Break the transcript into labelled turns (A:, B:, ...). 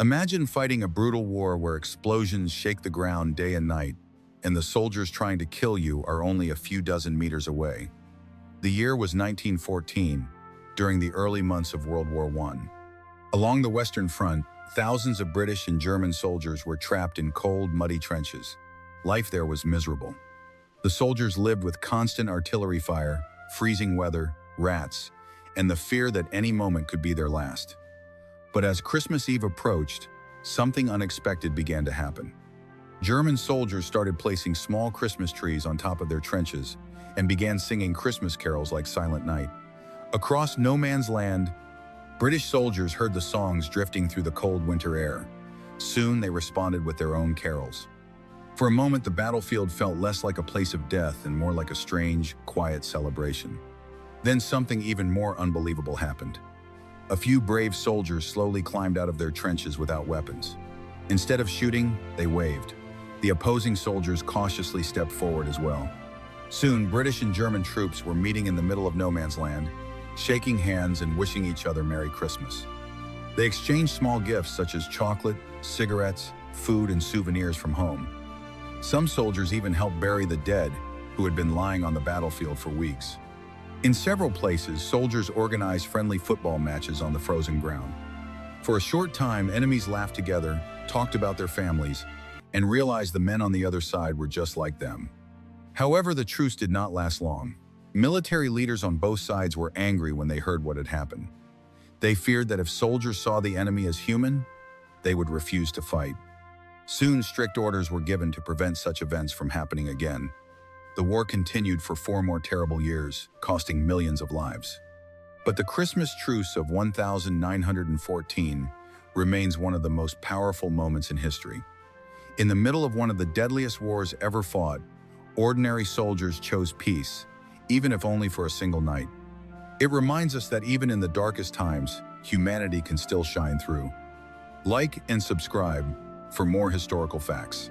A: Imagine fighting a brutal war where explosions shake the ground day and night, and the soldiers trying to kill you are only a few dozen meters away. The year was 1914, during the early months of World War I. Along the Western Front, thousands of British and German soldiers were trapped in cold, muddy trenches. Life there was miserable. The soldiers lived with constant artillery fire, freezing weather, rats, and the fear that any moment could be their last. But as Christmas Eve approached, something unexpected began to happen. German soldiers started placing small Christmas trees on top of their trenches and began singing Christmas carols like Silent Night. Across no man's land, British soldiers heard the songs drifting through the cold winter air. Soon they responded with their own carols. For a moment, the battlefield felt less like a place of death and more like a strange, quiet celebration. Then something even more unbelievable happened. A few brave soldiers slowly climbed out of their trenches without weapons. Instead of shooting, they waved. The opposing soldiers cautiously stepped forward as well. Soon, British and German troops were meeting in the middle of no man's land, shaking hands and wishing each other Merry Christmas. They exchanged small gifts such as chocolate, cigarettes, food, and souvenirs from home. Some soldiers even helped bury the dead who had been lying on the battlefield for weeks. In several places, soldiers organized friendly football matches on the frozen ground. For a short time, enemies laughed together, talked about their families, and realized the men on the other side were just like them. However, the truce did not last long. Military leaders on both sides were angry when they heard what had happened. They feared that if soldiers saw the enemy as human, they would refuse to fight. Soon, strict orders were given to prevent such events from happening again. The war continued for 4 more terrible years, costing millions of lives. But the Christmas Truce of 1914 remains one of the most powerful moments in history. In the middle of one of the deadliest wars ever fought, ordinary soldiers chose peace, even if only for a single night. It reminds us that even in the darkest times, humanity can still shine through. Like and subscribe for more historical facts.